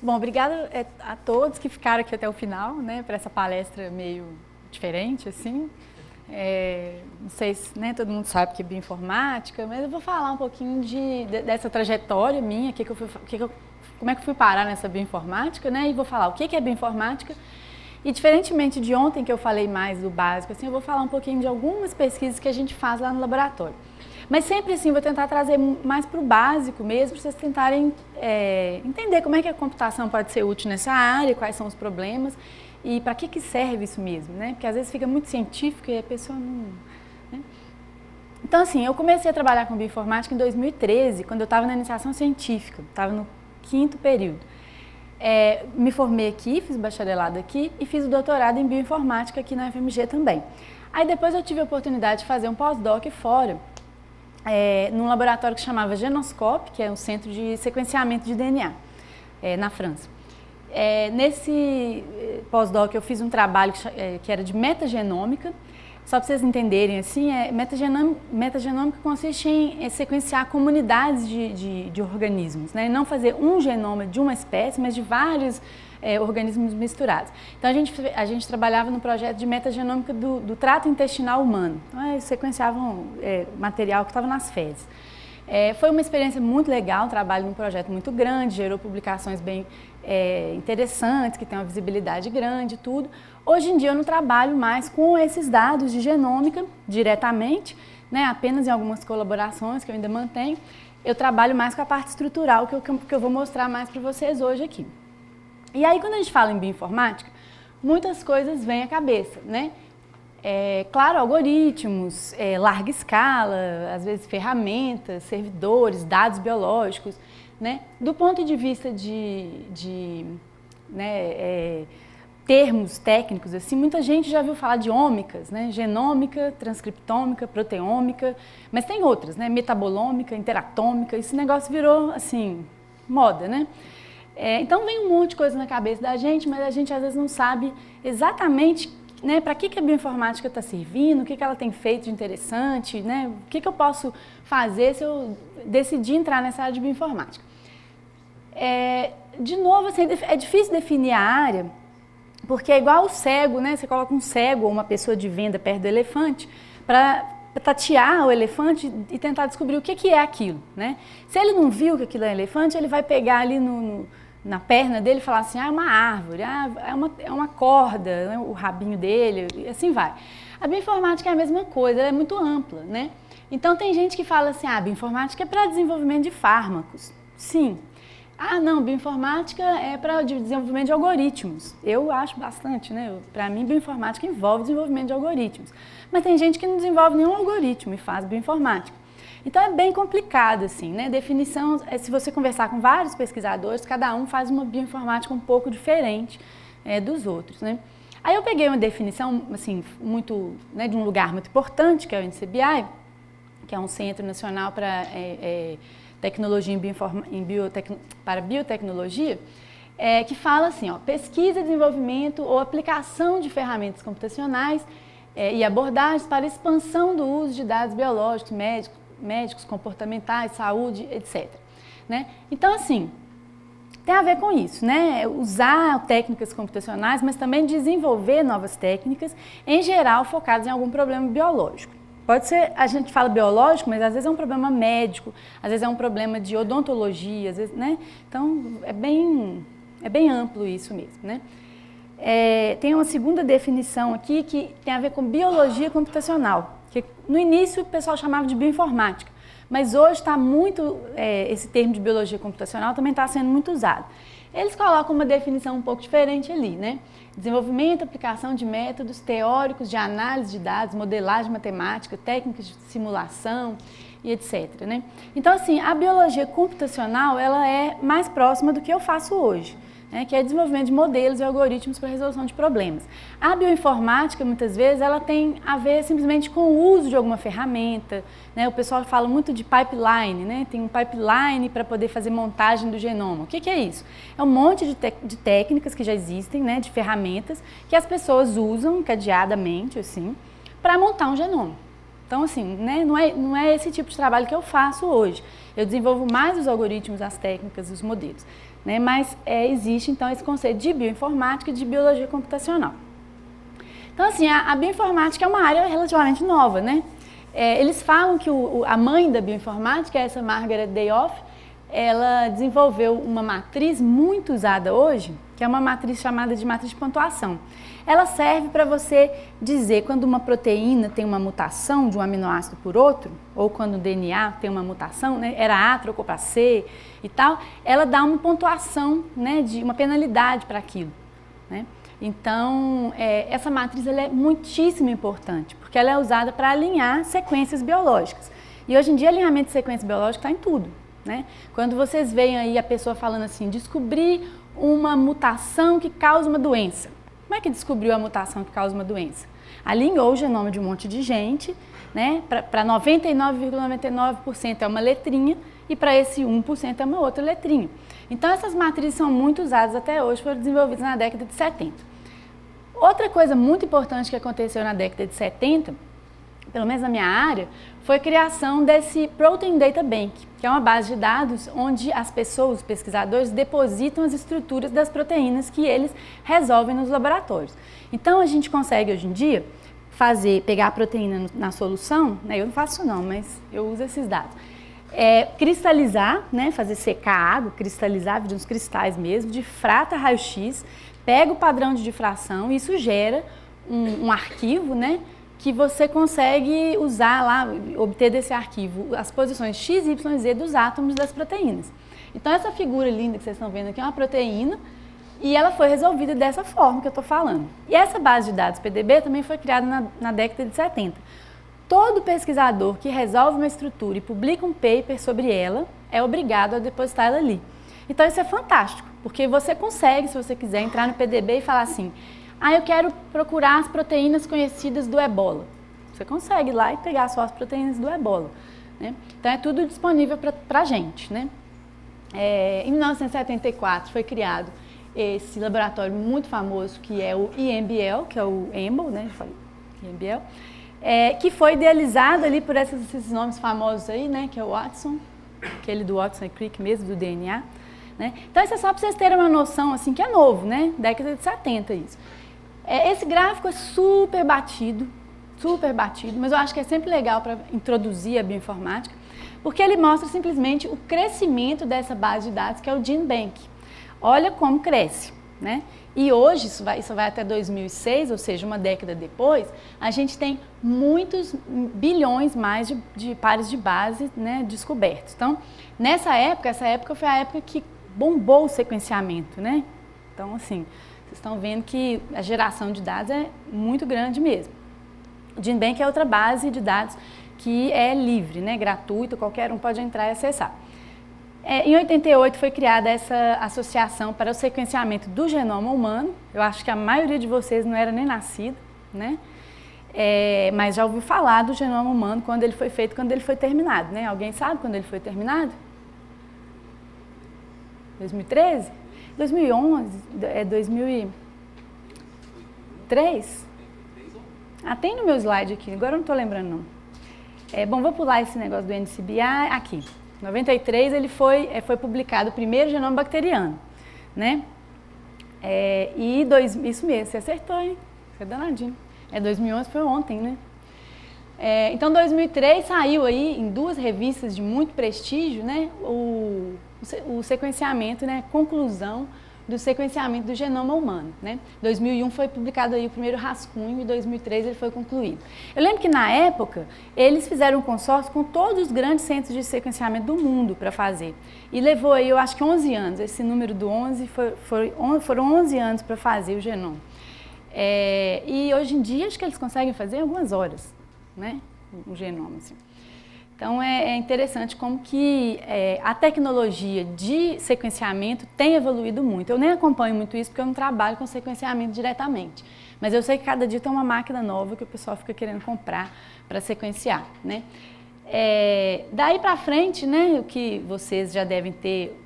Bom, obrigada a todos que ficaram aqui até o final, né, para essa palestra meio diferente, assim. Não sei se todo mundo sabe o que é bioinformática, mas eu vou falar um pouquinho dessa trajetória minha, como é que eu fui parar nessa bioinformática, né, e vou falar o que é bioinformática. E diferentemente de ontem, que eu falei mais do básico, assim, eu vou falar um pouquinho de algumas pesquisas que a gente faz lá no laboratório. Mas sempre assim, vou tentar trazer mais para o básico mesmo, para vocês tentarem entender como é que a computação pode ser útil nessa área, quais são os problemas e para que serve isso mesmo, né? Porque às vezes fica muito científico e a pessoa não... Né? Então assim, eu comecei a trabalhar com bioinformática em 2013, quando eu estava na iniciação científica, estava no 5º período. Me formei aqui, fiz o bacharelado aqui e fiz o doutorado em bioinformática aqui na UFMG também. Aí depois eu tive a oportunidade de fazer um pós-doc fora, num laboratório que chamava Genoscope, que é um centro de sequenciamento de DNA, na França. Nesse pós-doc eu fiz um trabalho que era de metagenômica. Só para vocês entenderem, assim, metagenômica consiste em sequenciar comunidades de organismos, né? Não fazer um genoma de uma espécie, mas de vários organismos misturados. Então a gente trabalhava no projeto de metagenômica do trato intestinal humano. Então eles sequenciavam material que estava nas fezes. Foi uma experiência muito legal, um trabalho num projeto muito grande, gerou publicações bem interessantes, que têm uma visibilidade grande e tudo. Hoje em dia eu não trabalho mais com esses dados de genômica diretamente, né, apenas em algumas colaborações que eu ainda mantenho. Eu trabalho mais com a parte estrutural, que eu vou mostrar mais para vocês hoje aqui. E aí quando a gente fala em bioinformática, muitas coisas vêm à cabeça, né? Claro, algoritmos, larga escala, às vezes ferramentas, servidores, dados biológicos, né? Do ponto de vista termos técnicos, assim, muita gente já viu falar de ômicas, né? Genômica, transcriptômica, proteômica, mas tem outras, né? Metabolômica, interatômica, esse negócio virou, assim, moda, né? Então vem um monte de coisa na cabeça da gente, mas a gente às vezes não sabe exatamente, né, para que a bioinformática está servindo, o que ela tem feito de interessante, né? O que eu posso fazer se eu decidir entrar nessa área de bioinformática. De novo, assim, é difícil definir a área, porque é igual o cego, né? Você coloca um cego ou uma pessoa de venda perto do elefante para tatear o elefante e tentar descobrir o que é aquilo, né? Se ele não viu que aquilo é elefante, ele vai pegar ali na perna dele e falar assim, é uma árvore, é uma corda, né? O rabinho dele, e assim vai. A bioinformática é a mesma coisa, ela é muito ampla, né? Então tem gente que fala assim, a bioinformática é para desenvolvimento de fármacos. Sim. Não, bioinformática é para desenvolvimento de algoritmos. Eu acho bastante, né? Para mim, bioinformática envolve desenvolvimento de algoritmos. Mas tem gente que não desenvolve nenhum algoritmo e faz bioinformática. Então é bem complicado, assim, né? Definição, se você conversar com vários pesquisadores, cada um faz uma bioinformática um pouco diferente dos outros, né? Aí eu peguei uma definição, assim, muito, né, de um lugar muito importante, que é o NCBI, que é um Centro Nacional para Tecnologia para Biotecnologia, que fala assim, pesquisa, desenvolvimento ou aplicação de ferramentas computacionais e abordagens para expansão do uso de dados biológicos, médicos, comportamentais, saúde, etc. Né? Então, assim, tem a ver com isso, né? Usar técnicas computacionais, mas também desenvolver novas técnicas, em geral focadas em algum problema biológico. Pode ser, a gente fala biológico, mas às vezes é um problema médico, às vezes é um problema de odontologia, às vezes, né? Então, é bem amplo isso mesmo, né? Tem uma segunda definição aqui que tem a ver com biologia computacional, que no início o pessoal chamava de bioinformática, mas hoje está muito, esse termo de biologia computacional também está sendo muito usado. Eles colocam uma definição um pouco diferente ali, né? Desenvolvimento e aplicação de métodos teóricos de análise de dados, modelagem matemática, técnicas de simulação e etc. Né? Então, assim, a biologia computacional ela é mais próxima do que eu faço hoje, né? Que é desenvolvimento de modelos e algoritmos para resolução de problemas. A bioinformática, muitas vezes, ela tem a ver simplesmente com o uso de alguma ferramenta, né? O pessoal fala muito de pipeline, né? Tem um pipeline para poder fazer montagem do genoma. O que é isso? É um monte de técnicas que já existem, né? De ferramentas que as pessoas usam encadeadamente, assim, para montar um genoma. Então, assim, né? Não é esse tipo de trabalho que eu faço hoje. Eu desenvolvo mais os algoritmos, as técnicas, os modelos. né? Mas existe então esse conceito de bioinformática e de biologia computacional. Então assim, a bioinformática é uma área relativamente nova, né? Eles falam que a mãe da bioinformática, essa Margaret Dayoff, ela desenvolveu uma matriz muito usada hoje, que é uma matriz chamada de matriz de pontuação. Ela serve para você dizer quando uma proteína tem uma mutação de um aminoácido por outro, ou quando o DNA tem uma mutação, né, era A, trocou para C e tal, ela dá uma pontuação, né, de uma penalidade para aquilo, né? Então, essa matriz ela é muitíssimo importante, porque ela é usada para alinhar sequências biológicas. E hoje em dia, alinhamento de sequência biológica está em tudo, né? Quando vocês veem aí a pessoa falando assim, descobrir uma mutação que causa uma doença. Como é que descobriu a mutação que causa uma doença? Alinhou o genoma de um monte de gente, né? Para 99,99% é uma letrinha e para esse 1% é uma outra letrinha. Então, essas matrizes são muito usadas até hoje, foram desenvolvidas na década de 70. Outra coisa muito importante que aconteceu na década de 70, pelo menos na minha área, foi a criação desse Protein Data Bank, que é uma base de dados onde as pessoas, os pesquisadores, depositam as estruturas das proteínas que eles resolvem nos laboratórios. Então, a gente consegue, hoje em dia, pegar a proteína na solução, né? Eu não faço não, mas eu uso esses dados. Cristalizar, né? Fazer secar a água, cristalizar, uns cristais mesmo, difrata raio-x, pega o padrão de difração e isso gera um arquivo, né? Que você consegue usar lá, obter desse arquivo as posições X, Y e Z dos átomos das proteínas. Então, essa figura linda que vocês estão vendo aqui é uma proteína e ela foi resolvida dessa forma que eu estou falando. E essa base de dados PDB também foi criada na década de 70. Todo pesquisador que resolve uma estrutura e publica um paper sobre ela é obrigado a depositar ela ali. Então, isso é fantástico, porque você consegue, se você quiser, entrar no PDB e falar assim: eu quero procurar as proteínas conhecidas do ebola. Você consegue ir lá e pegar só as proteínas do ebola, né? Então, é tudo disponível para a gente, né? Em 1974 foi criado esse laboratório muito famoso que é o EMBL, que é o EMBL, né? Eu falei EMBL, que foi idealizado ali por esses nomes famosos aí, né? Que é o Watson, aquele do Watson e Crick mesmo, do DNA, né? Então, isso é só para vocês terem uma noção, assim, que é novo, né? Década de 70 isso. Esse gráfico é super batido, mas eu acho que é sempre legal para introduzir a bioinformática, porque ele mostra simplesmente o crescimento dessa base de dados, que é o GenBank. Olha como cresce, né? E hoje, isso vai até 2006, ou seja, uma década depois, a gente tem muitos bilhões mais de pares de base, né, descobertos. Então, essa época foi a época que bombou o sequenciamento, né? Então, assim, vocês estão vendo que a geração de dados é muito grande mesmo. O GenBank é outra base de dados que é livre, né, gratuita, qualquer um pode entrar e acessar. Em 88 foi criada essa associação para o sequenciamento do genoma humano. Eu acho que a maioria de vocês não era nem nascido, né? Mas já ouviu falar do genoma humano quando ele foi feito, quando ele foi terminado, né? Alguém sabe quando ele foi terminado? 2013? 2011? 2003? Tem no meu slide aqui, agora eu não estou lembrando não. Bom, vou pular esse negócio do NCBI aqui. Em 93 ele foi publicado o primeiro genoma bacteriano, né? Isso mesmo, você acertou, hein? Você é danadinho. 2011 foi ontem, né? Então, 2003 saiu aí em 2 revistas de muito prestígio, né? O sequenciamento, né? Conclusão do sequenciamento do genoma humano, né? 2001 foi publicado aí o primeiro rascunho e em 2003 ele foi concluído. Eu lembro que na época eles fizeram um consórcio com todos os grandes centros de sequenciamento do mundo para fazer e levou aí, eu acho que 11 anos, esse número do 11 foram 11 anos para fazer o genoma. E hoje em dia acho que eles conseguem fazer em algumas horas, né? O genoma, assim. Então, é interessante como que a tecnologia de sequenciamento tem evoluído muito. Eu nem acompanho muito isso porque eu não trabalho com sequenciamento diretamente. Mas eu sei que cada dia tem uma máquina nova que o pessoal fica querendo comprar para sequenciar, né? Daí para frente, né, o que vocês já devem ter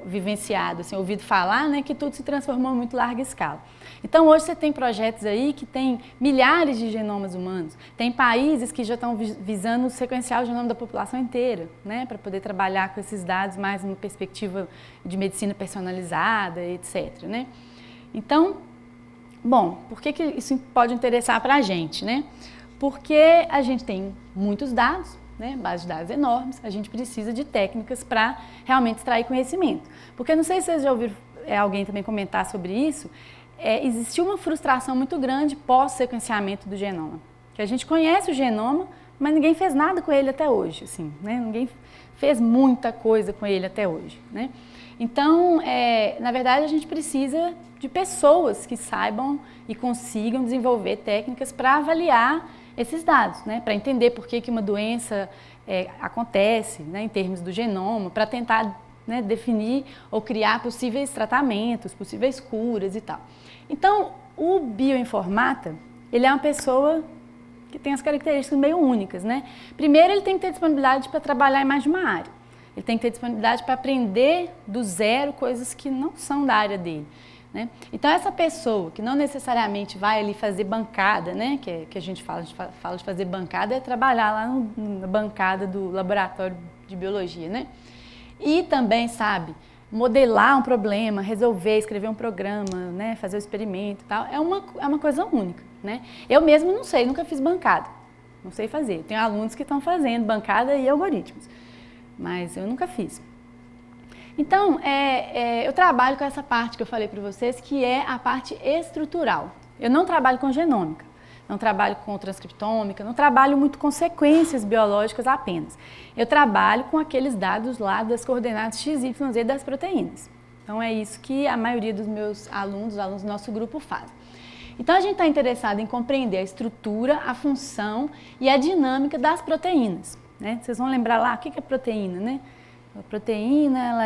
vivenciado, assim, ouvido falar, né, que tudo se transformou em muito larga escala. Então, hoje você tem projetos aí que tem milhares de genomas humanos. Tem países que já estão visando sequenciar o genoma da população inteira, né, para poder trabalhar com esses dados mais numa perspectiva de medicina personalizada, etc, né? Então, bom, por que isso pode interessar para a gente, né? Porque a gente tem muitos dados, né, bases de dados enormes, a gente precisa de técnicas para realmente extrair conhecimento. Porque não sei se vocês já ouviram alguém também comentar sobre isso, existiu uma frustração muito grande pós-sequenciamento do genoma. Que a gente conhece o genoma, mas ninguém fez nada com ele até hoje, assim, né? Ninguém fez muita coisa com ele até hoje, né? Então, na verdade, a gente precisa de pessoas que saibam e consigam desenvolver técnicas para avaliar esses dados, né? Para entender por que uma doença acontece, né, em termos do genoma, para tentar, né, definir ou criar possíveis tratamentos, possíveis curas e tal. Então, o bioinformata, ele é uma pessoa que tem as características meio únicas, né? Primeiro, ele tem que ter disponibilidade para trabalhar em mais de uma área. Ele tem que ter disponibilidade para aprender do zero coisas que não são da área dele, né? Então, essa pessoa que não necessariamente vai ali fazer bancada, né, que a gente fala de fazer bancada, é trabalhar lá na bancada do laboratório de biologia, né? E também, sabe, modelar um problema, resolver, escrever um programa, né, fazer o experimento e tal, é uma coisa única, né? Eu mesmo não sei, nunca fiz bancada, não sei fazer. Tenho alunos que estão fazendo bancada e algoritmos, mas eu nunca fiz. Então, eu trabalho com essa parte que eu falei para vocês, que é a parte estrutural. Eu não trabalho com genômica, não trabalho com transcriptômica, não trabalho muito com sequências biológicas apenas. Eu trabalho com aqueles dados lá das coordenadas x, y, z das proteínas. Então, é isso que a maioria dos meus alunos, os alunos do nosso grupo fazem. Então, a gente está interessado em compreender a estrutura, a função e a dinâmica das proteínas, né? Vocês vão lembrar lá o que é proteína, né? A proteína,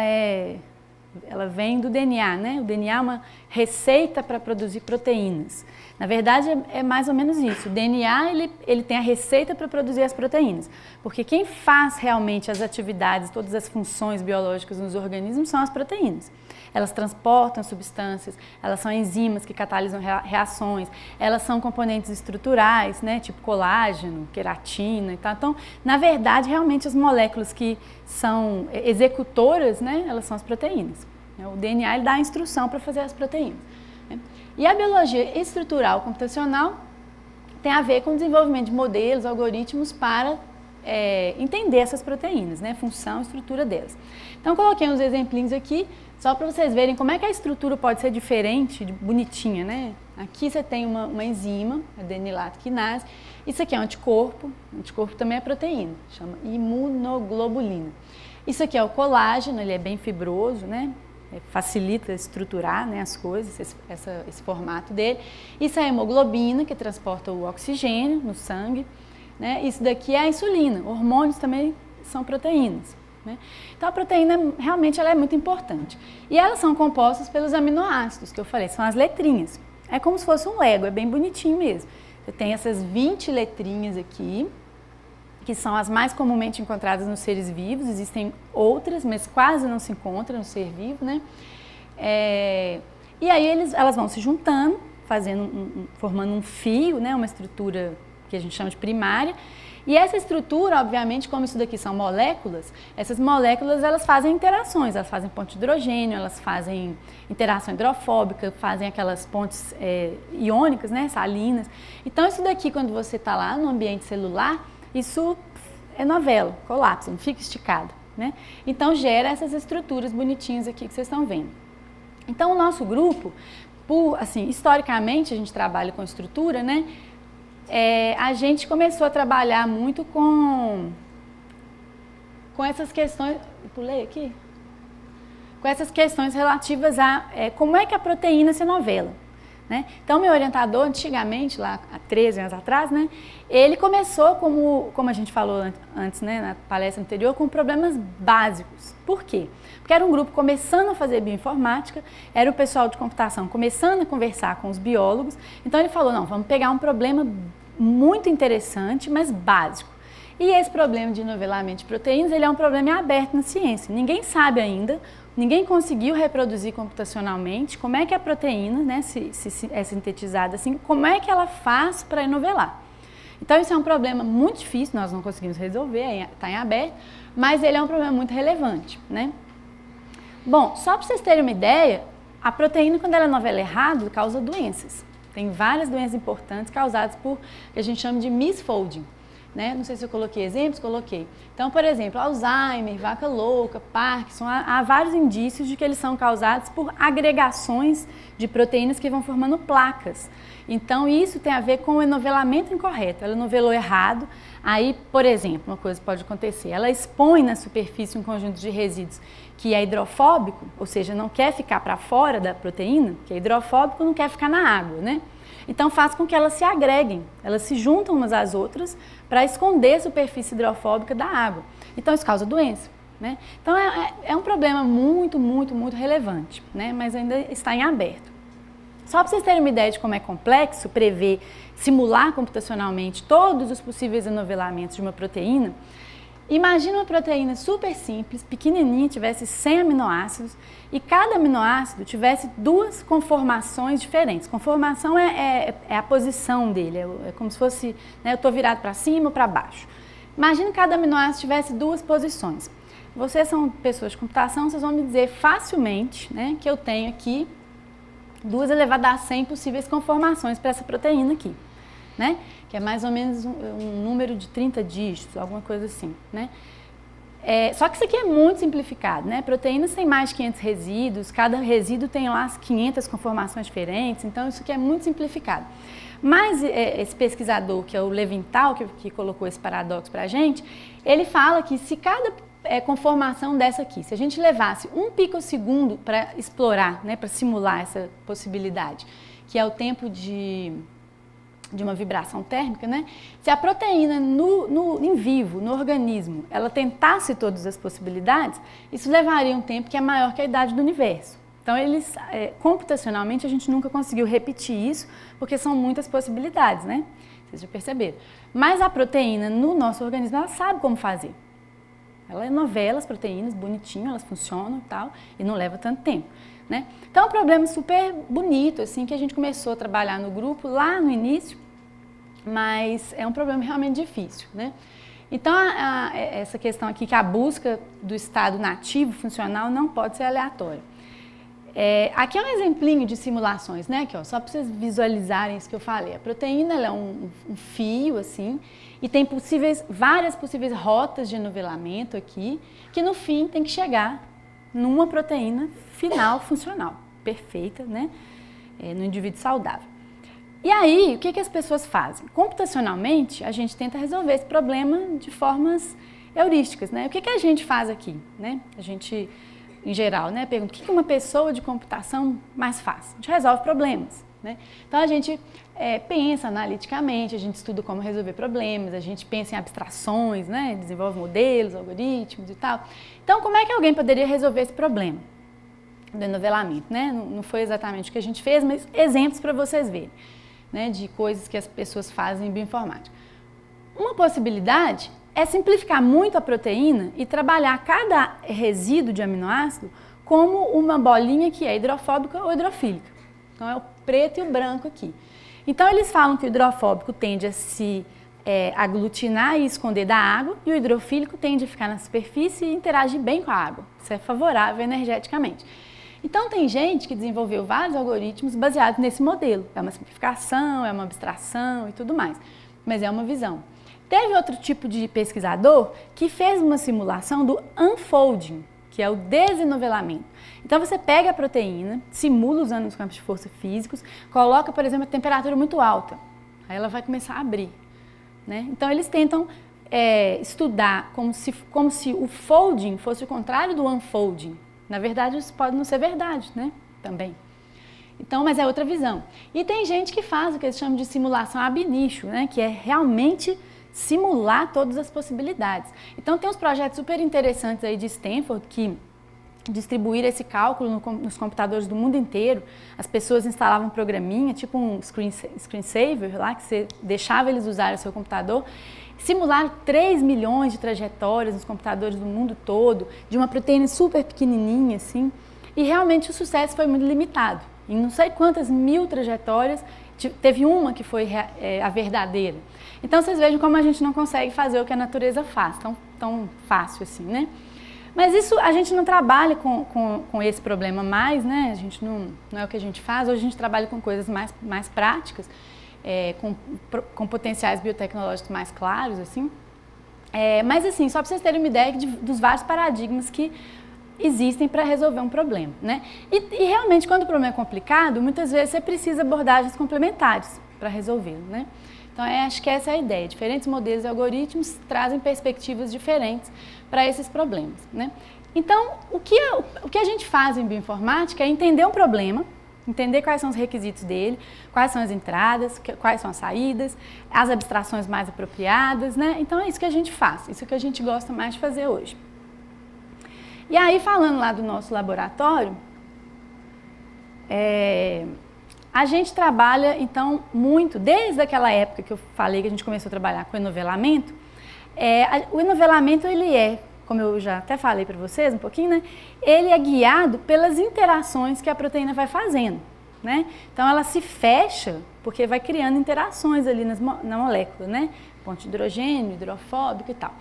ela vem do DNA, né? O DNA é uma receita para produzir proteínas. Na verdade, é mais ou menos isso. O DNA, ele tem a receita para produzir as proteínas. Porque quem faz realmente as atividades, todas as funções biológicas nos organismos são as proteínas. Elas transportam substâncias, elas são enzimas que catalisam reações, elas são componentes estruturais, né, tipo colágeno, queratina e tal. Então, na verdade, realmente as moléculas que são executoras, né, elas são as proteínas. O DNA ele dá a instrução para fazer as proteínas, né? E a biologia estrutural computacional tem a ver com o desenvolvimento de modelos, algoritmos para entender essas proteínas, né, função e estrutura delas. Então, coloquei uns exemplinhos aqui, só para vocês verem como é que a estrutura pode ser diferente, bonitinha, né? Aqui você tem uma enzima, a adenilato quinase. Isso aqui é um anticorpo. O anticorpo também é proteína, chama imunoglobulina. Isso aqui é o colágeno, ele é bem fibroso, né? Facilita estruturar, né, as coisas, esse formato dele. Isso é a hemoglobina, que transporta o oxigênio no sangue, né? Isso daqui é a insulina. Hormônios também são proteínas, né? Então, a proteína, realmente, ela é muito importante. E elas são compostas pelos aminoácidos, que eu falei, são as letrinhas. É como se fosse um Lego, é bem bonitinho mesmo. Você tem essas 20 letrinhas aqui, que são as mais comumente encontradas nos seres vivos. Existem outras, mas quase não se encontram no ser vivo, né? E aí elas vão se juntando, formando um fio, né? Uma estrutura que a gente chama de primária. E essa estrutura, obviamente, como isso daqui são moléculas, essas moléculas elas fazem interações, elas fazem ponte de hidrogênio, elas fazem interação hidrofóbica, fazem aquelas pontes iônicas, né, salinas. Então isso daqui, quando você está lá no ambiente celular, isso é novela, colapsa, não fica esticado, né? Então gera essas estruturas bonitinhas aqui que vocês estão vendo. Então o nosso grupo, assim, historicamente a gente trabalha com estrutura, né? A gente começou a trabalhar muito com essas questões, pulei aqui? Com essas questões relativas a como é que a proteína se novela, né? Então, meu orientador, antigamente, lá há 13 anos atrás, né, ele começou, como a gente falou antes, né, na palestra anterior, com problemas básicos. Por quê? Porque era um grupo começando a fazer bioinformática, era o pessoal de computação começando a conversar com os biólogos. Então, ele falou, não, vamos pegar um problema muito interessante, mas básico. E esse problema de novelamento de proteínas, ele é um problema aberto na ciência. Ninguém sabe ainda ninguém conseguiu reproduzir computacionalmente como é que a proteína, né, se é sintetizada assim, como é que ela faz para enovelar. Então isso é um problema muito difícil, nós não conseguimos resolver, está em aberto, mas ele é um problema muito relevante, né? Bom, só para vocês terem uma ideia, a proteína, quando ela enovela errado, causa doenças. Tem várias doenças importantes causadas por, que a gente chama de misfolding, né? Não sei se eu coloquei exemplos, coloquei. Então, por exemplo, Alzheimer, vaca louca, Parkinson, há vários indícios de que eles são causados por agregações de proteínas que vão formando placas. Então, isso tem a ver com o enovelamento incorreto. Ela enovelou errado, aí, por exemplo, uma coisa pode acontecer, ela expõe na superfície um conjunto de resíduos que é hidrofóbico, ou seja, não quer ficar para fora da proteína, que é hidrofóbico, não quer ficar na água, né? Então faz com que elas se agreguem, elas se juntam umas às outras para esconder a superfície hidrofóbica da água. Então isso causa doença, né? Então é um problema muito, muito, muito relevante, né? Mas ainda está em aberto. Só para vocês terem uma ideia de como é complexo prever, simular computacionalmente todos os possíveis enovelamentos de uma proteína, imagina uma proteína super simples, pequenininha, tivesse 100 aminoácidos e cada aminoácido tivesse duas conformações diferentes. Conformação é a posição dele, é como se fosse, né, eu estou virado para cima ou para baixo. Imagina que cada aminoácido tivesse duas posições. Vocês são pessoas de computação, vocês vão me dizer facilmente, né, que eu tenho aqui 2 elevado a 100 possíveis conformações para essa proteína aqui, né? Que é mais ou menos um número de 30 dígitos, alguma coisa assim, né? Só que isso aqui é muito simplificado, né? Proteínas têm mais de 500 resíduos, cada resíduo tem lá as 500 conformações diferentes, então isso aqui é muito simplificado. Mas esse pesquisador, que é o Levinthal, que colocou esse paradoxo para a gente, ele fala que se cada conformação dessa aqui, se a gente levasse 1 picosegundo para explorar, né, para simular essa possibilidade, que é o tempo de uma vibração térmica, né? Se a proteína em vivo, no organismo, ela tentasse todas as possibilidades, isso levaria um tempo que é maior que a idade do universo. Então, computacionalmente, a gente nunca conseguiu repetir isso, porque são muitas possibilidades, né? Vocês já perceberam. Mas a proteína no nosso organismo, ela sabe como fazer. Ela enovela as proteínas bonitinho, elas funcionam e tal, e não leva tanto tempo, né? Então é um problema super bonito, assim, que a gente começou a trabalhar no grupo lá no início, mas é um problema realmente difícil, né? Então essa questão aqui que a busca do estado nativo funcional não pode ser aleatória. Aqui é um exemplinho de simulações, né? Aqui, ó, só para vocês visualizarem isso que eu falei. A proteína ela é um fio, assim, e tem várias possíveis rotas de enovelamento aqui, que no fim tem que chegar numa proteína final funcional, perfeita, né? No indivíduo saudável. E aí, o que as pessoas fazem? Computacionalmente, a gente tenta resolver esse problema de formas heurísticas, né? O que a gente faz aqui, né? A gente, em geral, né, pergunta o que uma pessoa de computação mais faz? A gente resolve problemas, né? Então a gente pensa analiticamente, a gente estuda como resolver problemas, a gente pensa em abstrações, né? Desenvolve modelos, algoritmos e tal. Então como é que alguém poderia resolver esse problema do enovelamento, né? Não foi exatamente o que a gente fez, mas exemplos para vocês verem, né, de coisas que as pessoas fazem em bioinformática. Uma possibilidade é simplificar muito a proteína e trabalhar cada resíduo de aminoácido como uma bolinha que é hidrofóbica ou hidrofílica. Então é o preto e o branco aqui. Então eles falam que o hidrofóbico tende a se aglutinar e esconder da água e o hidrofílico tende a ficar na superfície e interagir bem com a água. Isso é favorável energeticamente. Então tem gente que desenvolveu vários algoritmos baseados nesse modelo. É uma simplificação, é uma abstração e tudo mais, mas é uma visão. Teve outro tipo de pesquisador que fez uma simulação do unfolding, que é o desenovelamento. Então você pega a proteína, simula usando os campos de força físicos, coloca, por exemplo, a temperatura muito alta, aí ela vai começar a abrir, né? Então eles tentam estudar como se o folding fosse o contrário do unfolding. Na verdade, isso pode não ser verdade, né? Também. Então, mas é outra visão. E tem gente que faz o que eles chamam de simulação ab initio, né? Que é realmente simular todas as possibilidades. Então, tem uns projetos super interessantes aí de Stanford que distribuíram esse cálculo nos computadores do mundo inteiro. As pessoas instalavam um programinha, tipo um screensaver lá, que você deixava eles usarem o seu computador. simularam 3 milhões de trajetórias nos computadores do mundo todo, de uma proteína super pequenininha, assim, e realmente o sucesso foi muito limitado. Em não sei quantas mil trajetórias, teve uma que foi a verdadeira. Então, vocês vejam como a gente não consegue fazer o que a natureza faz, tão fácil assim, né? Mas isso, a gente não trabalha com esse problema mais, né? A gente não é o que a gente faz, hoje a gente trabalha com coisas mais práticas, com potenciais biotecnológicos mais claros, assim. Mas assim, só para vocês terem uma ideia dos vários paradigmas que existem para resolver um problema, né? E realmente, quando o problema é complicado, muitas vezes você precisa de abordagens complementares para resolvê-lo, né? Então, acho que essa é a ideia. Diferentes modelos e algoritmos trazem perspectivas diferentes para esses problemas, né? Então, o que a gente faz em bioinformática é entender um problema, entender quais são os requisitos dele, quais são as entradas, quais são as saídas, as abstrações mais apropriadas, né? Então, é isso que a gente faz, isso que a gente gosta mais de fazer hoje. E aí, falando lá do nosso laboratório, a gente trabalha, então, muito, desde aquela época que eu falei que a gente começou a trabalhar com enovelamento. O enovelamento, ele como eu já até falei para vocês um pouquinho, né? Ele é guiado pelas interações que a proteína vai fazendo, né? Então, ela se fecha porque vai criando interações ali na molécula, né? Ponto de hidrogênio, hidrofóbico e tal.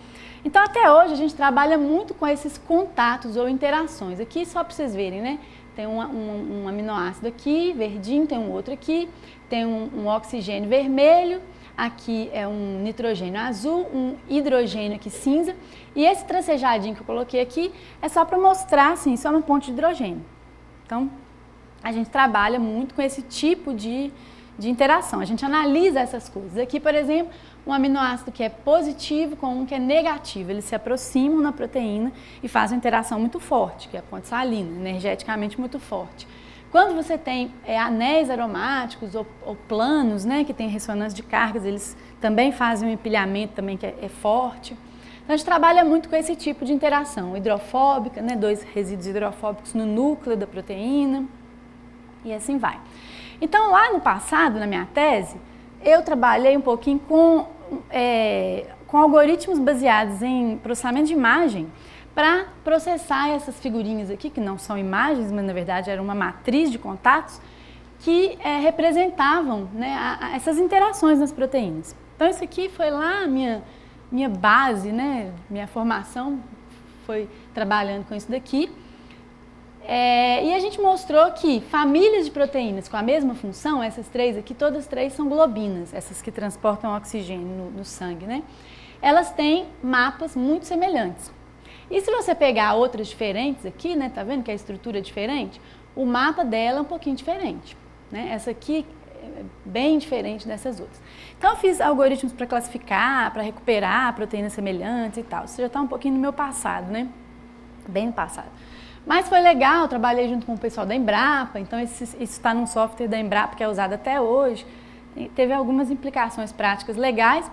Então, até hoje, a gente trabalha muito com esses contatos ou interações. Aqui, só para vocês verem, né? Tem um aminoácido aqui, verdinho, tem um outro aqui, tem um oxigênio vermelho, aqui é um nitrogênio azul, um hidrogênio aqui cinza, e esse tracejadinho que eu coloquei aqui é só para mostrar, assim, só uma ponte de hidrogênio. Então, a gente trabalha muito com esse tipo de interação, a gente analisa essas coisas. Aqui, por exemplo, um aminoácido que é positivo com um que é negativo, eles se aproximam na proteína e fazem uma interação muito forte, que é a ponte salina, energeticamente muito forte. Quando você tem anéis aromáticos ou planos, né, que tem ressonância de cargas, eles também fazem um empilhamento também que é forte. Então, a gente trabalha muito com esse tipo de interação hidrofóbica, né, 2 resíduos hidrofóbicos no núcleo da proteína e assim vai. Então, lá no passado, na minha tese, eu trabalhei um pouquinho com algoritmos baseados em processamento de imagem para processar essas figurinhas aqui, que não são imagens, mas na verdade era uma matriz de contatos, que representavam, né, essas interações nas proteínas. Então, isso aqui foi lá a minha base, né, minha formação foi trabalhando com isso daqui. E a gente mostrou que famílias de proteínas com a mesma função, essas 3 aqui, todas 3 são globinas, essas que transportam oxigênio no sangue, né? Elas têm mapas muito semelhantes. E se você pegar outras diferentes aqui, né, tá vendo que a estrutura é diferente? O mapa dela é um pouquinho diferente, né? Essa aqui é bem diferente dessas outras. Então, eu fiz algoritmos para classificar, para recuperar proteínas semelhantes e tal. Isso já está um pouquinho no meu passado, né? Bem no passado. Mas foi legal, trabalhei junto com o pessoal da Embrapa, então isso está num software da Embrapa que é usado até hoje. Teve algumas implicações práticas legais,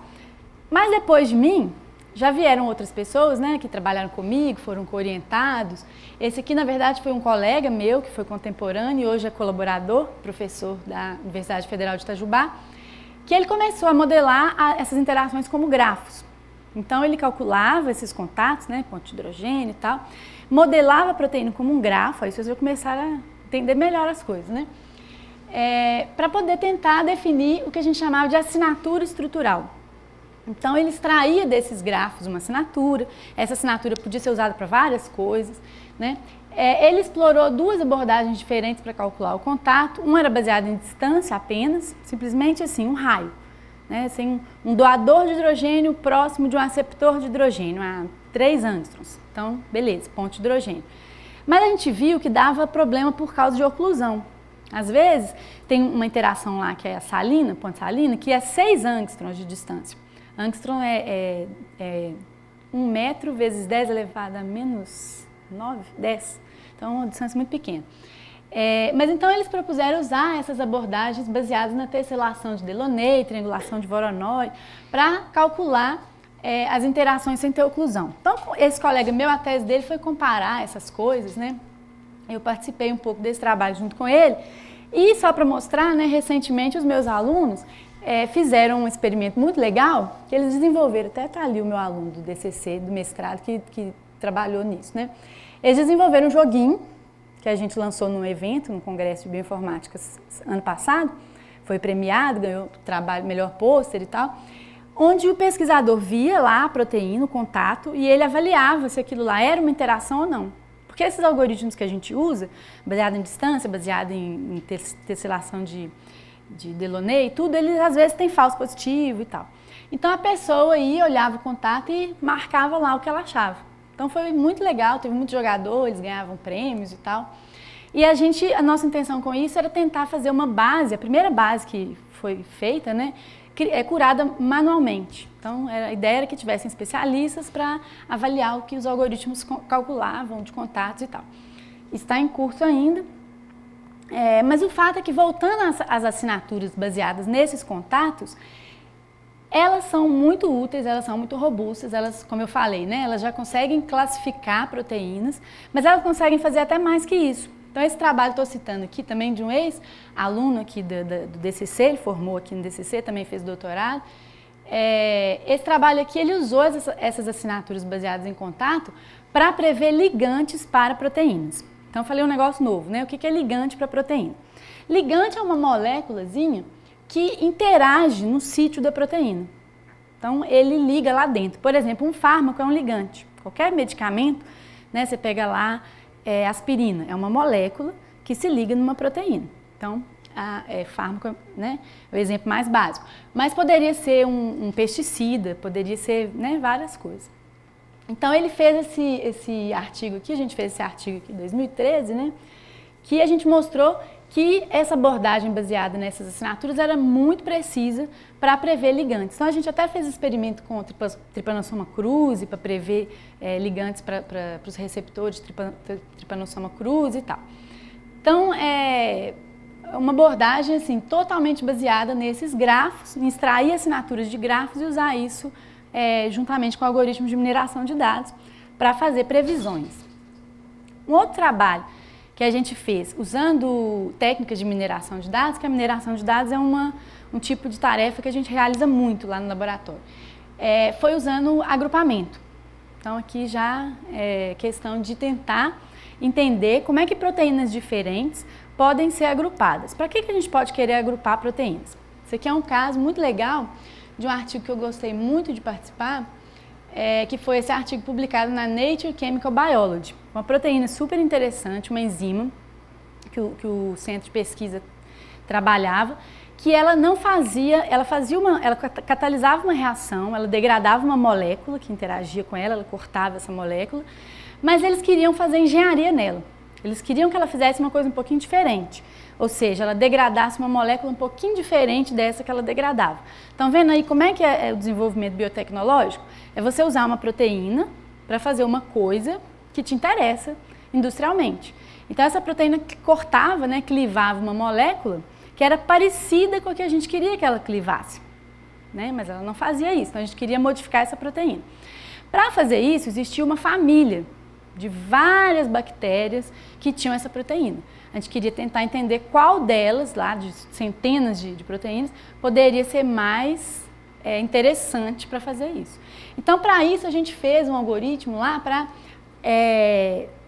mas depois de mim, já vieram outras pessoas, né, que trabalharam comigo, foram orientados. Esse aqui, na verdade, foi um colega meu, que foi contemporâneo e hoje é colaborador, professor da Universidade Federal de Itajubá, que ele começou a modelar essas interações como grafos. Então, ele calculava esses contatos, né, ponto de hidrogênio e tal, modelava a proteína como um grafo, aí vocês vão começar a entender melhor as coisas, né? Para poder tentar definir o que a gente chamava de assinatura estrutural. Então, ele extraía desses grafos uma assinatura, essa assinatura podia ser usada para várias coisas, né? Ele explorou 2 abordagens diferentes para calcular o contato, uma era baseada em distância apenas, simplesmente assim, um raio, né? Assim, um doador de hidrogênio próximo de um aceptor de hidrogênio, a 3 angstroms. Então, beleza, ponto de hidrogênio. Mas a gente viu que dava problema por causa de oclusão. Às vezes, tem uma interação lá que é a salina, ponte salina, que é 6 angstroms de distância. Angstrom é 1 metro vezes 10 elevado a menos 9, 10. Então, é uma distância muito pequena. Mas então eles propuseram usar essas abordagens baseadas na tesselação de Delaunay, triangulação de Voronoi, para calcular as interações sem ter oclusão. Então, esse colega meu, a tese dele foi comparar essas coisas, né? Eu participei um pouco desse trabalho junto com ele. E só para mostrar, né, recentemente os meus alunos, fizeram um experimento muito legal, que eles desenvolveram, até está ali o meu aluno do DCC, do mestrado, que trabalhou nisso, né? Eles desenvolveram um joguinho, que a gente lançou num evento, num congresso de bioinformática ano passado, foi premiado, ganhou trabalho, melhor pôster e tal, onde o pesquisador via lá a proteína, o contato, e ele avaliava se aquilo lá era uma interação ou não. Porque esses algoritmos que a gente usa, baseado em distância, baseado em tesselação de Delaunay e tudo, eles às vezes têm falso positivo e tal. Então a pessoa ia, olhava o contato e marcava lá o que ela achava. Então foi muito legal, teve muitos jogadores, ganhavam prêmios e tal. E a nossa intenção com isso era tentar fazer uma base, a primeira base que foi feita, né, é curada manualmente. Então a ideia era que tivessem especialistas para avaliar o que os algoritmos calculavam de contatos e tal. Está em curso ainda. Mas o fato é que, voltando às assinaturas baseadas nesses contatos, elas são muito úteis, elas são muito robustas, elas, como eu falei, né, elas já conseguem classificar proteínas, mas elas conseguem fazer até mais que isso. Então esse trabalho, estou citando aqui também de um ex-aluno aqui do DCC, ele formou aqui no DCC, também fez doutorado. Esse trabalho aqui, ele usou essas assinaturas baseadas em contato para prever ligantes para proteínas. Então, eu falei um negócio novo, né? O que é ligante para proteína? Ligante é uma moléculazinha que interage no sítio da proteína. Então, ele liga lá dentro. Por exemplo, um fármaco é um ligante. Qualquer medicamento, né? Você pega lá aspirina, é uma molécula que se liga numa proteína. Então, fármaco, né? É o exemplo mais básico. Mas poderia ser um pesticida, poderia ser, né, várias coisas. Então ele fez esse artigo aqui, a gente fez esse artigo aqui em 2013, né? Que a gente mostrou que essa abordagem baseada nessas assinaturas era muito precisa para prever ligantes. Então a gente até fez experimento com Trypanosoma cruzi para prever ligantes para os receptores de Trypanosoma cruzi e tal. Então é uma abordagem assim, totalmente baseada nesses grafos, em extrair assinaturas de grafos e usar isso juntamente com o algoritmo de mineração de dados para fazer previsões. Um outro trabalho que a gente fez usando técnicas de mineração de dados, que a mineração de dados é um tipo de tarefa que a gente realiza muito lá no laboratório, foi usando agrupamento. Então aqui já é questão de tentar entender como é que proteínas diferentes podem ser agrupadas. Para que a gente pode querer agrupar proteínas? Isso aqui é um caso muito legal de um artigo que eu gostei muito de participar, que foi esse artigo publicado na Nature Chemical Biology. Uma proteína super interessante, uma enzima que o centro de pesquisa trabalhava, que ela ela catalisava uma reação, ela degradava uma molécula que interagia com ela cortava essa molécula, mas eles queriam fazer engenharia nela. Eles queriam que ela fizesse uma coisa um pouquinho diferente. Ou seja, ela degradasse uma molécula um pouquinho diferente dessa que ela degradava. Estão vendo aí como é que é o desenvolvimento biotecnológico? É você usar uma proteína para fazer uma coisa que te interessa industrialmente. Então essa proteína que cortava, né, clivava uma molécula que era parecida com a que a gente queria que ela clivasse, né? Mas ela não fazia isso, então a gente queria modificar essa proteína. Para fazer isso, existia uma família de várias bactérias que tinham essa proteína. A gente queria tentar entender qual delas, lá de centenas de proteínas, poderia ser mais interessante para fazer isso. Então, para isso, a gente fez um algoritmo lá para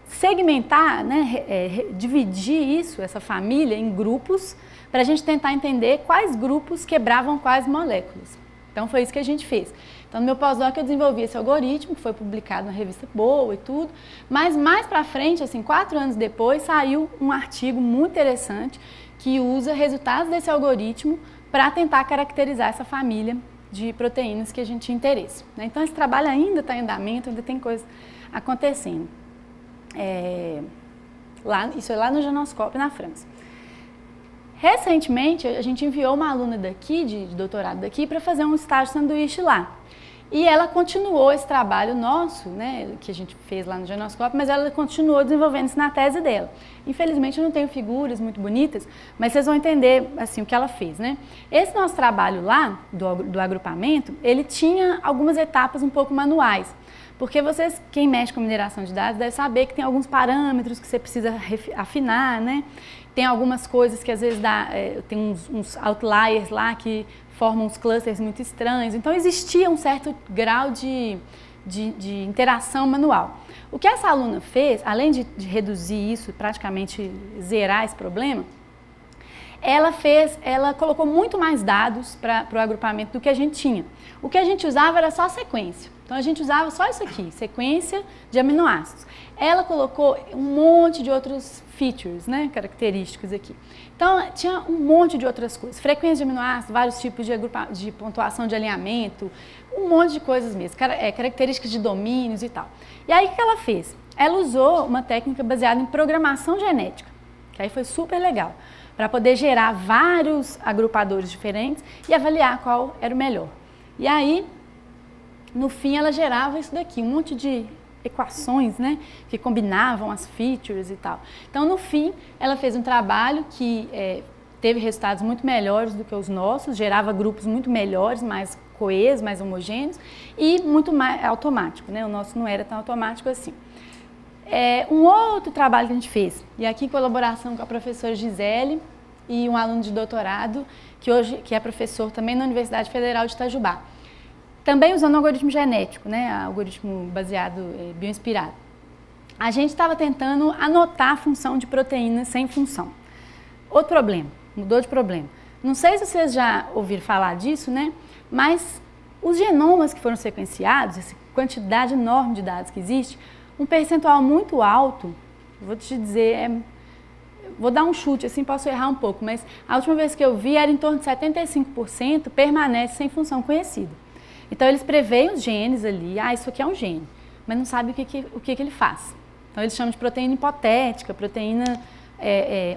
segmentar, né, dividir isso, essa família, em grupos, para a gente tentar entender quais grupos quebravam quais moléculas. Então, foi isso que a gente fez. Então, no meu pós-doc eu desenvolvi esse algoritmo, que foi publicado na revista Boa e tudo, mas mais para frente, assim, 4 anos depois, saiu um artigo muito interessante que usa resultados desse algoritmo para tentar caracterizar essa família de proteínas que a gente tinha interesse, né? Então, esse trabalho ainda está em andamento, ainda tem coisa acontecendo. Isso é lá no Genoscope, na França. Recentemente, a gente enviou uma aluna daqui, de doutorado daqui, para fazer um estágio sanduíche lá. E ela continuou esse trabalho nosso, né, que a gente fez lá no Genoscope, mas ela continuou desenvolvendo isso na tese dela. Infelizmente, eu não tenho figuras muito bonitas, mas vocês vão entender assim, o que ela fez, né? Esse nosso trabalho lá, do agrupamento, ele tinha algumas etapas um pouco manuais. Porque quem mexe com mineração de dados, deve saber que tem alguns parâmetros que você precisa afinar, né? Tem algumas coisas que às vezes tem uns outliers lá que formam uns clusters muito estranhos. Então existia um certo grau de interação manual. O que essa aluna fez, além de reduzir isso, praticamente zerar esse problema, ela colocou muito mais dados para o agrupamento do que a gente tinha. O que a gente usava era só sequência. Então a gente usava só isso aqui, sequência de aminoácidos. Ela colocou um monte de outros features, né, características aqui. Então tinha um monte de outras coisas, frequência de aminoácidos, vários tipos de pontuação de alinhamento, um monte de coisas mesmo, características de domínios e tal. E aí o que ela fez? Ela usou uma técnica baseada em programação genética, que aí foi super legal, para poder gerar vários agrupadores diferentes e avaliar qual era o melhor. E aí, no fim, ela gerava isso daqui, um monte de equações, né, que combinavam as features e tal. Então, no fim, ela fez um trabalho que teve resultados muito melhores do que os nossos, gerava grupos muito melhores, mais coesos, mais homogêneos e muito mais automático, né? O nosso não era tão automático assim. Um outro trabalho que a gente fez, e aqui em colaboração com a professora Gisele e um aluno de doutorado, que é professor também na Universidade Federal de Itajubá. Também usando algoritmo genético, né, algoritmo baseado, bioinspirado. A gente estava tentando anotar a função de proteína sem função. Outro problema, mudou de problema. Não sei se vocês já ouviram falar disso, né, mas os genomas que foram sequenciados, essa quantidade enorme de dados que existe, um percentual muito alto, vou te dizer, vou dar um chute, assim posso errar um pouco, mas a última vez que eu vi era em torno de 75% permanece sem função conhecida. Então eles preveem os genes ali, isso aqui é um gene, mas não sabe o que ele faz. Então eles chamam de proteína hipotética, proteína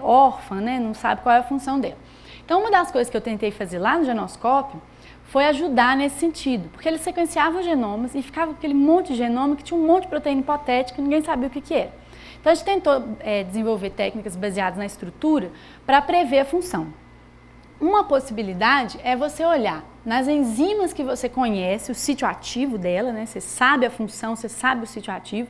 órfã, né? Não sabe qual é a função dela. Então uma das coisas que eu tentei fazer lá no Genoscópio foi ajudar nesse sentido, porque eles sequenciavam os genomas e ficava aquele monte de genoma que tinha um monte de proteína hipotética e ninguém sabia o que era. Então a gente tentou desenvolver técnicas baseadas na estrutura para prever a função. Uma possibilidade é você olhar nas enzimas que você conhece, o sítio ativo dela, né? Você sabe a função, você sabe o sítio ativo,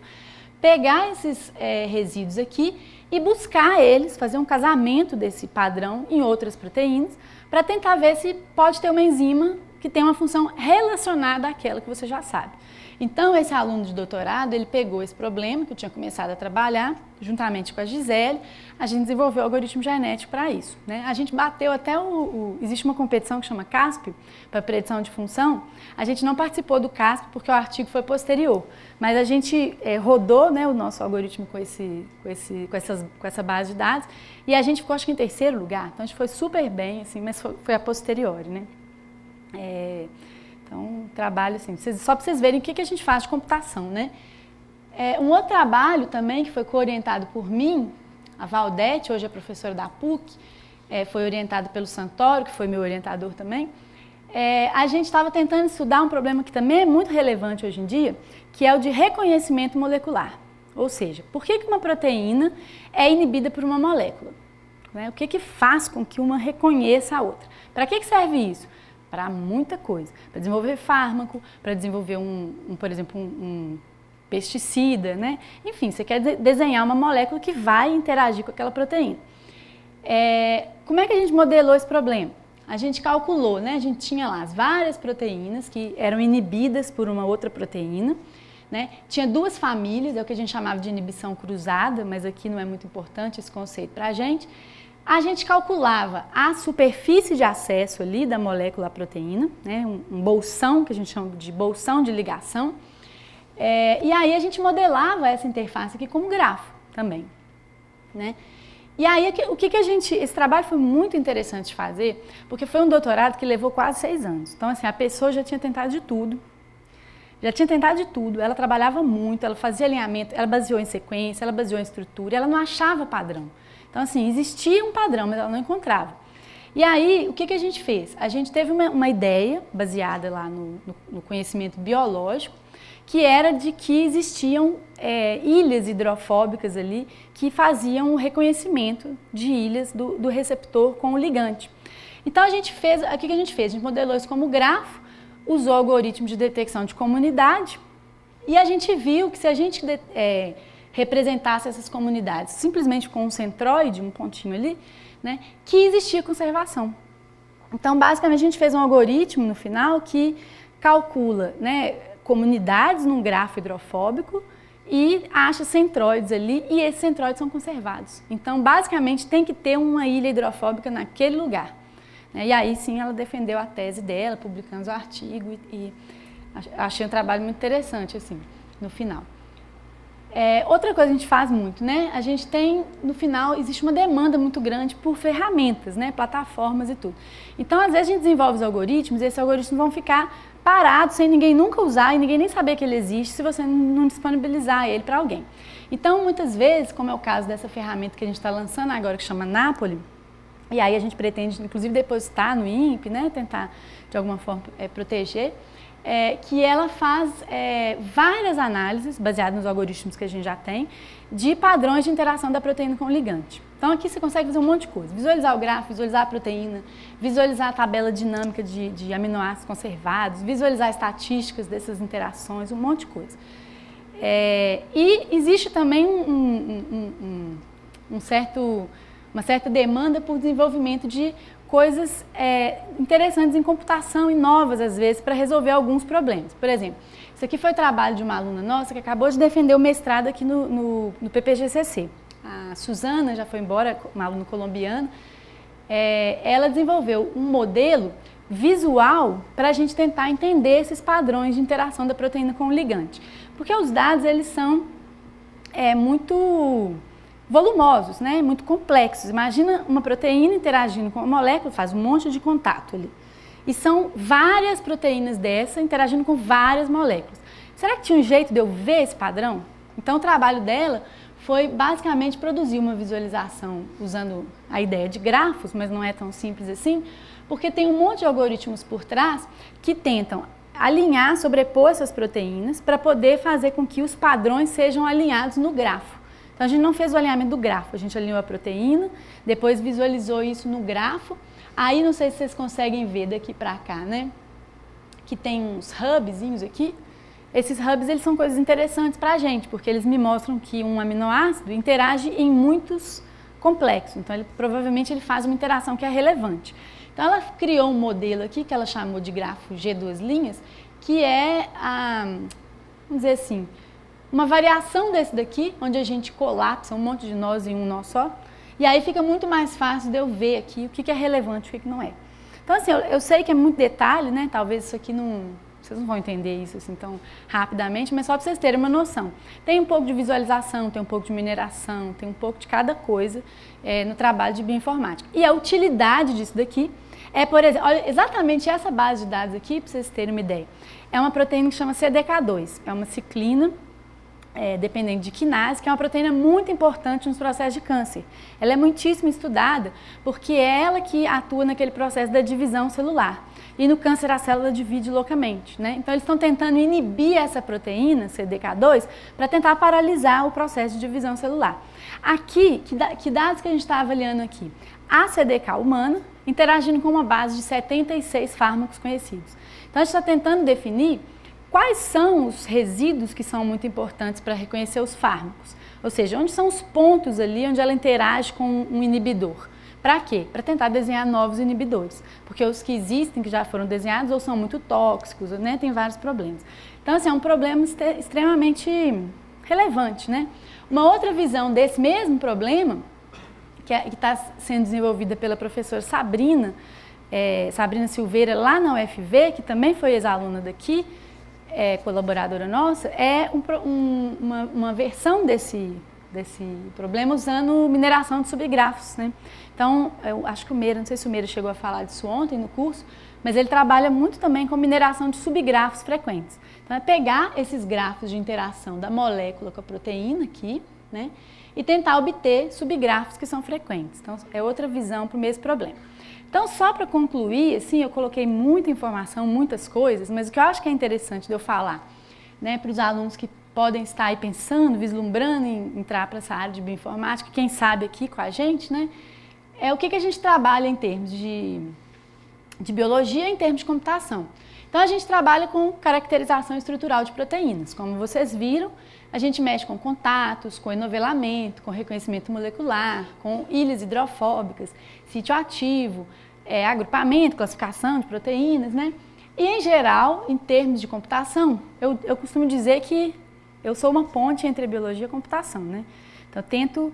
pegar esses resíduos aqui e buscar eles, fazer um casamento desse padrão em outras proteínas, para tentar ver se pode ter uma enzima que tem uma função relacionada àquela que você já sabe. Então, esse aluno de doutorado, ele pegou esse problema que eu tinha começado a trabalhar, juntamente com a Gisele, a gente desenvolveu o algoritmo genético para isso, né? A gente bateu até existe uma competição que chama CASP, para predição de função. A gente não participou do CASP porque o artigo foi posterior, mas a gente rodou, né, o nosso algoritmo com essa base de dados e a gente ficou, acho que, em terceiro lugar. Então, a gente foi super bem, assim, mas foi a posteriori, né? Então, trabalho assim, só para vocês verem o que a gente faz de computação, né? Um outro trabalho também que foi co-orientado por mim, a Valdete, hoje é professora da PUC, foi orientado pelo Santoro, que foi meu orientador também. A gente estava tentando estudar um problema que também é muito relevante hoje em dia, que é o de reconhecimento molecular. Ou seja, por que uma proteína é inibida por uma molécula? Né? O que faz com que uma reconheça a outra? Para que serve isso? Para muita coisa, para desenvolver fármaco, para desenvolver por exemplo, um pesticida, né? Enfim, você quer desenhar uma molécula que vai interagir com aquela proteína. Como é que a gente modelou esse problema? A gente calculou, né? A gente tinha lá as várias proteínas que eram inibidas por uma outra proteína, né? Tinha duas famílias, é o que a gente chamava de inibição cruzada, mas aqui não é muito importante esse conceito para a gente. A gente calculava a superfície de acesso ali da molécula à proteína, né, um bolsão, que a gente chama de bolsão de ligação, e aí a gente modelava essa interface aqui como grafo também, né? E aí esse trabalho foi muito interessante de fazer, porque foi um doutorado que levou quase 6 anos. Então, assim, a pessoa já tinha tentado de tudo, ela trabalhava muito, ela fazia alinhamento, ela baseou em sequência, ela baseou em estrutura, ela não achava padrão. Então, assim, existia um padrão, mas ela não encontrava. E aí, o que a gente fez? A gente teve uma ideia, baseada lá no conhecimento biológico, que era de que existiam ilhas hidrofóbicas ali que faziam o reconhecimento de ilhas do receptor com o ligante. Então, o que a gente fez? A gente modelou isso como grafo, usou algoritmos de detecção de comunidade e a gente viu que se a gente representasse essas comunidades, simplesmente com um centroide, um pontinho ali, né, que existia conservação. Então, basicamente, a gente fez um algoritmo no final que calcula, né, comunidades num grafo hidrofóbico e acha centroides ali, e esses centroides são conservados. Então, basicamente, tem que ter uma ilha hidrofóbica naquele lugar. E aí, sim, ela defendeu a tese dela, publicando o artigo, e achei um trabalho muito interessante, assim, no final. Outra coisa que a gente faz muito, né? A gente tem, no final, existe uma demanda muito grande por ferramentas, né? Plataformas e tudo. Então, às vezes, a gente desenvolve os algoritmos e esses algoritmos vão ficar parados, sem ninguém nunca usar e ninguém nem saber que ele existe, se você não disponibilizar ele para alguém. Então, muitas vezes, como é o caso dessa ferramenta que a gente está lançando agora, que chama Napoli, e aí a gente pretende, inclusive, depositar no INPE, né? Tentar, de alguma forma, proteger, que ela faz várias análises, baseadas nos algoritmos que a gente já tem, de padrões de interação da proteína com o ligante. Então aqui você consegue fazer um monte de coisa, visualizar o grafo, visualizar a proteína, visualizar a tabela dinâmica de aminoácidos conservados, visualizar estatísticas dessas interações, um monte de coisa. E existe também uma certa demanda por desenvolvimento de coisas interessantes em computação e novas, às vezes, para resolver alguns problemas. Por exemplo, isso aqui foi trabalho de uma aluna nossa que acabou de defender o mestrado aqui no PPGCC. A Suzana já foi embora, uma aluna colombiana. Ela desenvolveu um modelo visual para a gente tentar entender esses padrões de interação da proteína com o ligante. Porque os dados, eles são muito volumosos, né? Muito complexos. Imagina uma proteína interagindo com uma molécula, faz um monte de contato ali. E são várias proteínas dessa interagindo com várias moléculas. Será que tinha um jeito de eu ver esse padrão? Então o trabalho dela foi basicamente produzir uma visualização usando a ideia de grafos, mas não é tão simples assim, porque tem um monte de algoritmos por trás que tentam alinhar, sobrepor essas proteínas para poder fazer com que os padrões sejam alinhados no grafo. Então, a gente não fez o alinhamento do grafo, a gente alinhou a proteína, depois visualizou isso no grafo. Aí, não sei se vocês conseguem ver daqui para cá, né? Que tem uns hubzinhos aqui. Esses hubs, eles são coisas interessantes para a gente, porque eles me mostram que um aminoácido interage em muitos complexos. Então, provavelmente, ele faz uma interação que é relevante. Então, ela criou um modelo aqui, que ela chamou de grafo G2', que é, vamos dizer assim, uma variação desse daqui, onde a gente colapsa um monte de nós em um nó só, e aí fica muito mais fácil de eu ver aqui o que é relevante e o que não é. Então, assim, eu sei que é muito detalhe, né? Talvez isso aqui vocês não vão entender isso assim tão rapidamente, mas só para vocês terem uma noção. Tem um pouco de visualização, tem um pouco de mineração, tem um pouco de cada coisa no trabalho de bioinformática. E a utilidade disso daqui por exemplo, olha, exatamente essa base de dados aqui, para vocês terem uma ideia. É uma proteína que chama CDK2, é uma ciclina, dependente de quinase, que é uma proteína muito importante nos processos de câncer. Ela é muitíssimo estudada porque é ela que atua naquele processo da divisão celular. E no câncer a célula divide loucamente, né? Então eles estão tentando inibir essa proteína, CDK2, para tentar paralisar o processo de divisão celular. Aqui, que dados que a gente está avaliando aqui? A CDK humana interagindo com uma base de 76 fármacos conhecidos. Então a gente está tentando definir quais são os resíduos que são muito importantes para reconhecer os fármacos? Ou seja, onde são os pontos ali onde ela interage com um inibidor? Para quê? Para tentar desenhar novos inibidores. Porque os que existem, que já foram desenhados, ou são muito tóxicos, né? Tem vários problemas. Então, assim, é um problema extremamente relevante, né? Uma outra visão desse mesmo problema, que está sendo desenvolvida pela professora Sabrina Silveira, lá na UFV, que também foi ex-aluna daqui, colaboradora nossa, uma versão desse problema usando mineração de subgrafos, né? Então, eu acho que o Meira, não sei se o Meira chegou a falar disso ontem no curso, mas ele trabalha muito também com mineração de subgrafos frequentes. Então, é pegar esses grafos de interação da molécula com a proteína aqui, né? E tentar obter subgrafos que são frequentes. Então, é outra visão para o mesmo problema. Então, só para concluir, assim, eu coloquei muita informação, muitas coisas, mas o que eu acho que é interessante de eu falar, né, para os alunos que podem estar aí pensando, vislumbrando em entrar para essa área de bioinformática, quem sabe aqui com a gente, né, é o que a gente trabalha em termos de biologia e em termos de computação. Então, a gente trabalha com caracterização estrutural de proteínas. Como vocês viram, A gente mexe com contatos, com enovelamento, com reconhecimento molecular, com ilhas hidrofóbicas, sítio ativo, agrupamento, classificação de proteínas, né? E, em geral, em termos de computação, eu costumo dizer que eu sou uma ponte entre a biologia e a computação, né? Então, eu tento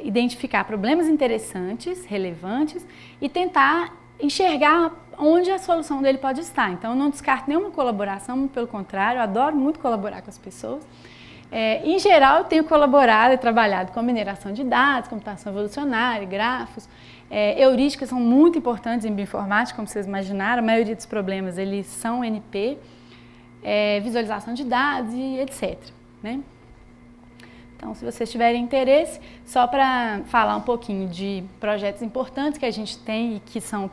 identificar problemas interessantes, relevantes e tentar enxergar onde a solução dele pode estar. Então, eu não descarto nenhuma colaboração, pelo contrário, eu adoro muito colaborar com as pessoas. Em geral, eu tenho colaborado e trabalhado com mineração de dados, computação evolucionária, grafos. Heurísticas são muito importantes em bioinformática, como vocês imaginaram, a maioria dos problemas eles são NP, visualização de dados e etc. Né? Então, se vocês tiverem interesse, só para falar um pouquinho de projetos importantes que a gente tem e que estão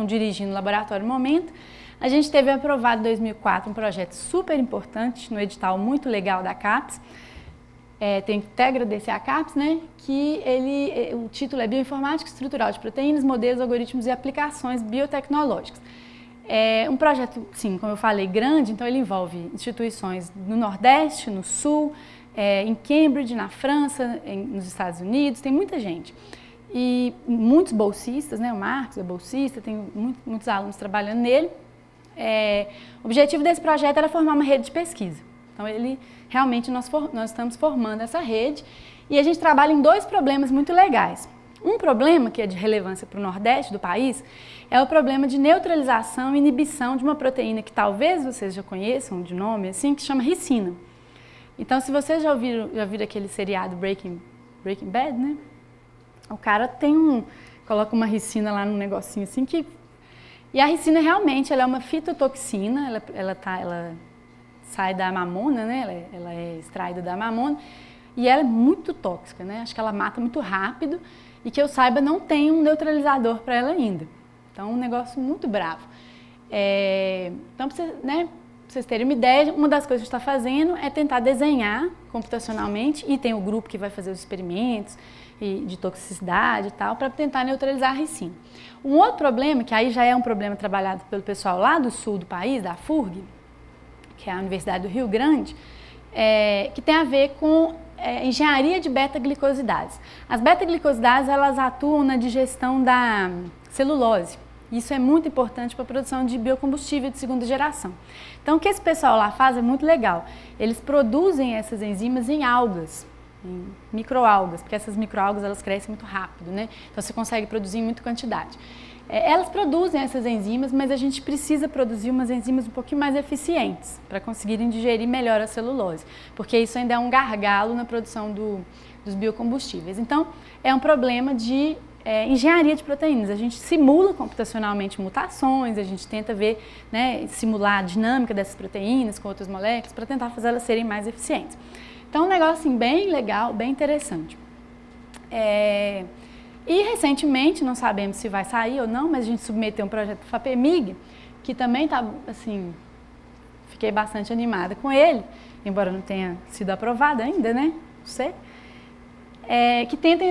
dirigindo o laboratório no momento, a gente teve aprovado em 2004 um projeto super importante no edital muito legal da CAPES. Tenho que até agradecer a CAPES, né, que o título é Bioinformática Estrutural de Proteínas, Modelos, Algoritmos e Aplicações Biotecnológicas. É um projeto, sim, como eu falei, grande, então ele envolve instituições no Nordeste, no Sul, em Cambridge, na França, nos Estados Unidos, tem muita gente. E muitos bolsistas, né, o Marcos é bolsista, tem muitos alunos trabalhando nele. O objetivo desse projeto era formar uma rede de pesquisa. Então, realmente nós estamos formando essa rede e a gente trabalha em dois problemas muito legais. Um problema que é de relevância para o Nordeste do país é o problema de neutralização e inibição de uma proteína que talvez vocês já conheçam de nome, assim, que chama ricina. Então, se vocês já viram aquele seriado Breaking Bad, né? O cara coloca uma ricina lá num negocinho assim que... E a ricina realmente ela é uma fitotoxina, ela sai da mamona, né? Ela é extraída da mamona e ela é muito tóxica, né? Acho que ela mata muito rápido e que eu saiba não tem um neutralizador para ela ainda. Então, um negócio muito bravo. Então, pra vocês terem uma ideia, uma das coisas que a gente está fazendo é tentar desenhar computacionalmente e tem o grupo que vai fazer os experimentos de toxicidade e tal, para tentar neutralizar a ricina. Um outro problema, que aí já é um problema trabalhado pelo pessoal lá do sul do país, da FURG, que é a Universidade do Rio Grande, que tem a ver com engenharia de beta-glicosidades. As beta-glicosidades, elas atuam na digestão da celulose. Isso é muito importante para a produção de biocombustível de segunda geração. Então, o que esse pessoal lá faz é muito legal. Eles produzem essas enzimas em algas, em microalgas, porque essas microalgas elas crescem muito rápido, né? Então, você consegue produzir em muita quantidade. Elas produzem essas enzimas, mas a gente precisa produzir umas enzimas um pouquinho mais eficientes para conseguirem digerir melhor a celulose, porque isso ainda é um gargalo na produção dos biocombustíveis. Então, é um problema de engenharia de proteínas. A gente simula computacionalmente mutações, a gente tenta ver, né, simular a dinâmica dessas proteínas com outras moléculas para tentar fazer elas serem mais eficientes. Então, um negócio assim, bem legal, bem interessante. E recentemente, não sabemos se vai sair ou não, mas a gente submeteu um projeto para o FAPEMIG, que também está, assim, fiquei bastante animada com ele, embora não tenha sido aprovado ainda, né? Não sei. Que tenta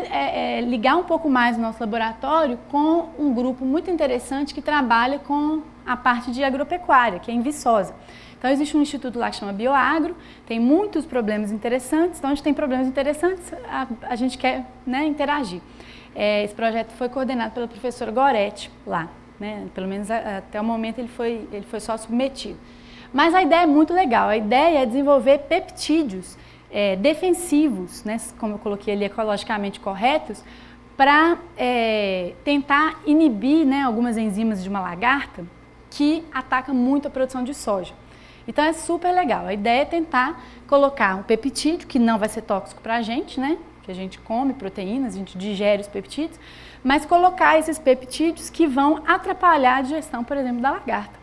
ligar um pouco mais o nosso laboratório com um grupo muito interessante que trabalha com a parte de agropecuária, que é em Viçosa. Então, existe um instituto lá que chama Bioagro, tem muitos problemas interessantes, então a gente tem problemas interessantes, a gente quer, né, interagir. Esse projeto foi coordenado pela professora Goretti lá, né? Pelo menos até o momento ele foi só submetido. Mas a ideia é muito legal, a ideia é desenvolver peptídeos defensivos, né, como eu coloquei ali, ecologicamente corretos, para tentar inibir, né, algumas enzimas de uma lagarta que atacam muito a produção de soja. Então é super legal, a ideia é tentar colocar um peptídeo que não vai ser tóxico para a gente, né, que a gente come proteínas, a gente digere os peptídeos, mas colocar esses peptídeos que vão atrapalhar a digestão, por exemplo, da lagarta.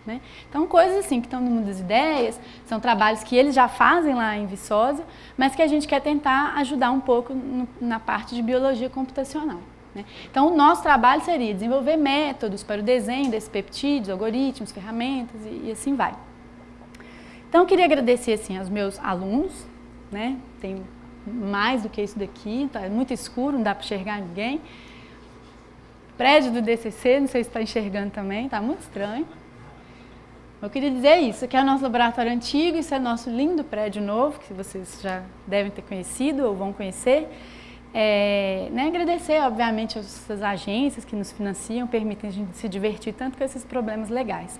Né? Então, coisas assim que estão no mundo das ideias, são trabalhos que eles já fazem lá em Viçosa, mas que a gente quer tentar ajudar um pouco na parte de biologia computacional. Né? Então, o nosso trabalho seria desenvolver métodos para o desenho desses peptídeos, algoritmos, ferramentas e assim vai. Então, eu queria agradecer assim, aos meus alunos, né? Tem mais do que isso daqui, tá muito escuro, não dá para enxergar ninguém. Prédio do DCC, não sei se está enxergando também, está muito estranho. Eu queria dizer isso, que é o nosso laboratório antigo, isso é nosso lindo prédio novo, que vocês já devem ter conhecido ou vão conhecer. Agradecer, obviamente, às agências que nos financiam, permitem a gente se divertir tanto com esses problemas legais.